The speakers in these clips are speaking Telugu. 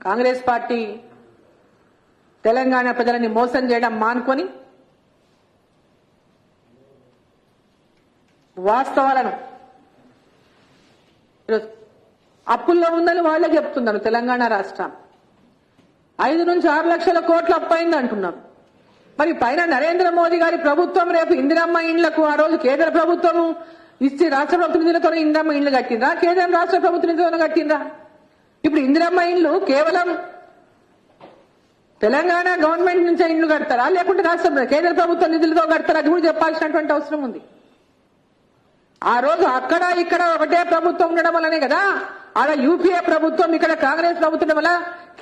కాంగ్రెస్ పార్టీ తెలంగాణ ప్రజలని మోసం చేయడం మానుకొని వాస్తవాలను అప్పుల్లో ఉందని వాళ్ళే చెప్తున్నారు. తెలంగాణ రాష్ట్రం 5 నుంచి 6 లక్షల కోట్ల అప్పైంది అంటున్నారు. మరి పైన నరేంద్ర మోదీ గారి ప్రభుత్వం రేపు ఇందిరమ్మ ఇండ్లకు ఆ రోజు కేంద్ర ప్రభుత్వం ఇచ్చి రాష్ట్ర ప్రభుత్వ నిధులతో ఇందిరమ్మ ఇండ్లు కట్టిందా, కేంద్రం రాష్ట్ర ప్రభుత్వ నిధులతో కట్టిందా? ఇప్పుడు ఇందిరమ్మ ఇండ్లు కేవలం తెలంగాణ గవర్నమెంట్ నుంచే ఇండ్లు కడతారా, లేకుంటే రాష్ట్ర కేంద్ర ప్రభుత్వ నిధులతో కడతారా? అది కూడా చెప్పాల్సినటువంటి అవసరం ఉంది. ఆ రోజు అక్కడ ఇక్కడ ఒకటే ప్రభుత్వం ఉండడం వల్లనే కదా ఆడ యూపీఏ ప్రభుత్వం, ఇక్కడ కాంగ్రెస్ ప్రభుత్వం వల్ల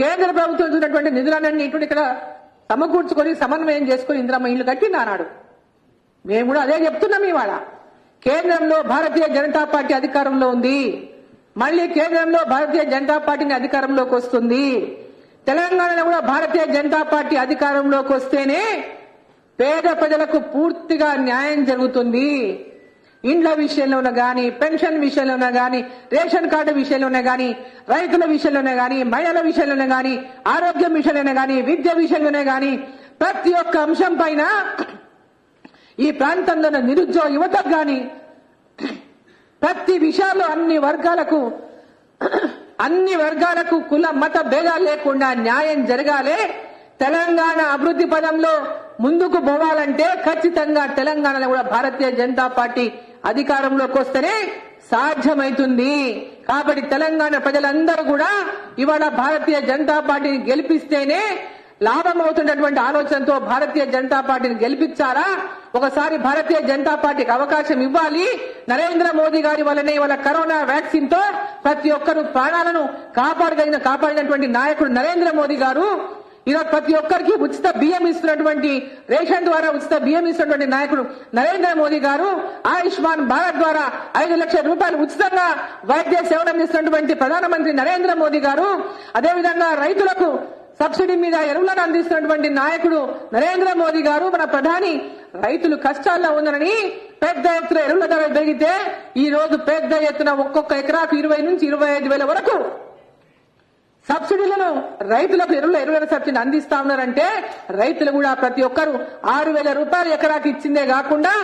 కేంద్ర ప్రభుత్వం చూసినటువంటి నిధులన్నీ ఇటు ఇక్కడ సమకూర్చుకొని సమన్వయం చేసుకుని ఇందిరమ్మ ఇండ్లు కట్టింది ఆనాడు. మేము కూడా అదే చెప్తున్నాం. ఇవాళ కేంద్రంలో భారతీయ జనతా పార్టీ అధికారంలో ఉంది. మళ్లీ కేంద్రంలో భారతీయ జనతా పార్టీని అధికారంలోకి వస్తుంది. తెలంగాణలో కూడా భారతీయ జనతా పార్టీ అధికారంలోకి వస్తేనే పేద ప్రజలకు పూర్తిగా న్యాయం జరుగుతుంది. ఇండ్ల విషయంలోనే గాని, పెన్షన్ విషయంలోనే గాని, రేషన్ కార్డు విషయంలోనే గాని, రైతుల విషయంలోనే గాని, మహిళల విషయంలోనే గాని, ఆరోగ్యం విషయంలోనే గాని, విద్య విషయంలోనే గాని, ప్రతి ఒక్క అంశం పైన ఈ ప్రాంతంలో నిరుద్యోగ యువతకు గాని ప్రతి విషయాల్లో అన్ని వర్గాలకు కుల మత భేదాలు లేకుండా న్యాయం జరగాలి. తెలంగాణ అభివృద్ధి పదంలో ముందుకు పోవాలంటే ఖచ్చితంగా తెలంగాణలో కూడా భారతీయ జనతా పార్టీ అధికారంలోకి వస్తేనే సాధ్యమైతుంది. కాబట్టి తెలంగాణ ప్రజలందరూ కూడా ఇవాళ భారతీయ జనతా పార్టీని గెలిపిస్తేనే లాభం అవుతున్నటువంటి ఆలోచనతో భారతీయ జనతా పార్టీని గెలిపించాలా, ఒకసారి భారతీయ జనతా పార్టీకి అవకాశం ఇవ్వాలి. నరేంద్ర మోదీ గారి వల్లనే ఇవాళ కరోనా వ్యాక్సిన్ తో ప్రతి ఒక్కరు ప్రాణాలను కాపాడినటువంటి నాయకుడు నరేంద్ర మోదీ గారు. ఈరోజు ప్రతి ఒక్కరికి ఉచిత బియ్యం ఇస్తున్నటువంటి, రేషన్ ద్వారా ఉచిత బియ్యం ఇస్తున్నటువంటి నాయకుడు నరేంద్ర మోదీ గారు. ఆయుష్మాన్ భారత్ ద్వారా 5 లక్షల రూపాయలు ఉచితంగా వైద్య సేవలు అందిస్తున్నటువంటి ప్రధానమంత్రి నరేంద్ర మోదీ గారు. అదేవిధంగా రైతులకు సబ్సిడీ మీద ఎరువులను అందిస్తున్నటువంటి నాయకుడు నరేంద్ర మోదీ గారు. మన ప్రధాని రైతులు కష్టాల్లో ఉన్నారని పెద్ద ఎత్తున ఎరువుల ధర పెరిగితే ఈ రోజు పెద్ద ఎత్తున ఒక్కొక్క ఎకరాకు 20 నుంచి 25 వేల వరకు సబ్సిడీలను రైతులకు ఎరువుల సబ్సిడీ అందిస్తా ఉన్నారంటే రైతులు కూడా ప్రతి ఒక్కరు 6,000 రూపాయలు ఎకరాకి ఇచ్చిందే కాకుండా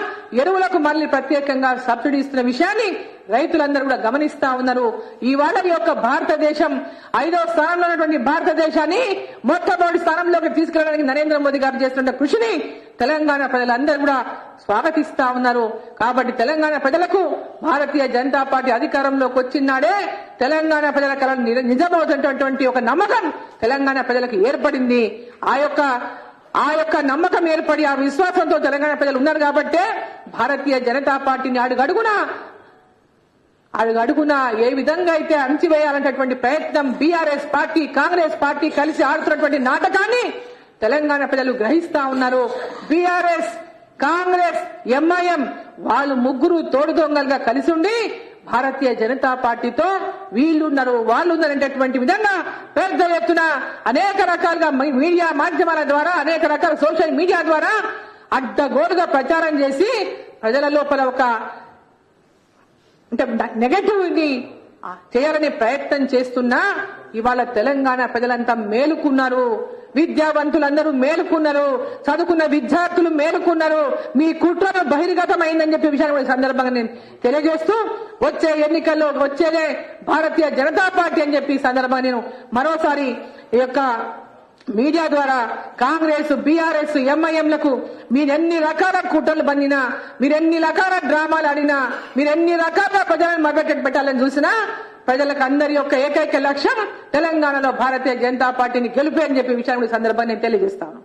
ఎరువులకు మళ్ళీ ప్రత్యేకంగా సబ్సిడీ ఇస్తున్న విషయాన్ని రైతులందరూ కూడా గమనిస్తా ఉన్నారు. ఇవాళ ఈ యొక్క భారతదేశం 5వ స్థానంలో ఉన్నటువంటి భారతదేశాన్ని మొట్టమొదటి స్థానంలోకి తీసుకెళ్లడానికి నరేంద్ర మోదీ గారు చేస్తున్న కృషిని తెలంగాణ ప్రజలందరూ కూడా స్వాగతిస్తా ఉన్నారు. కాబట్టి తెలంగాణ ప్రజలకు భారతీయ జనతా పార్టీ అధికారంలోకి వచ్చినాడే తెలంగాణ ప్రజల కళ నిజమవుతున్నటువంటి ఒక నమ్మకం తెలంగాణ ప్రజలకు ఏర్పడింది. ఆ యొక్క నమ్మకం ఏర్పడి ఆ విశ్వాసంతో తెలంగాణ ప్రజలు ఉన్నారు కాబట్టే భారతీయ జనతా పార్టీని అడుగడుగున ఏ విధంగా అయితే అణచివేయాలనేటువంటి ప్రయత్నం బీఆర్ఎస్ పార్టీ, కాంగ్రెస్ పార్టీ కలిసి ఆడుతున్నటువంటి నాటకాన్ని తెలంగాణ ప్రజలు గ్రహిస్తా ఉన్నారు. బీఆర్ఎస్, కాంగ్రెస్, ఎంఐఎం వాళ్ళు ముగ్గురు తోడు దొంగలుగా కలిసి ఉండి భారతీయ జనతా పార్టీతో వీళ్ళున్నారు వాళ్ళున్నారనేటటువంటి విధంగా పెద్ద ఎత్తున అనేక రకాలుగా మీడియా మాధ్యమాల ద్వారా, అనేక రకాల సోషల్ మీడియా ద్వారా అడ్డగోలుగా ప్రచారం చేసి ప్రజల లోపల ఒక నెగటివ్ చేయాలనే ప్రయత్నం చేస్తున్నా ఇవాళ తెలంగాణ ప్రజలంతా మేలుకున్నారు. విద్యావంతులందరూ మేలుకున్నారు, చదువుకున్న విద్యార్థులు మేలుకున్నారు. మీ కుట్రను బహిర్గతమైందని చెప్పే విషయాన్ని సందర్భంగా నేను తెలియజేస్తూ వచ్చే ఎన్నికల్లో వచ్చేదే భారతీయ జనతా పార్టీ అని చెప్పి సందర్భంగా నేను మరోసారి ఈ యొక్క మీడియా ద్వారా కాంగ్రెస్, బీఆర్ఎస్, ఎంఐఎంలకు మీరెన్ని రకాల కుట్రలు బండినా, మీరెన్ని రకాల డ్రామాలు ఆడినా, మీరెన్ని రకాల ప్రజలను మభ్యపెట్టి పెట్టాలని చూసినా ప్రజలకు అందరి యొక్క ఏకైక లక్ష్యం తెలంగాణలో భారతీయ జనతా పార్టీని గెలిపే అని చెప్పే విషయాన్ని సందర్భంగా నేను తెలియజేస్తాను.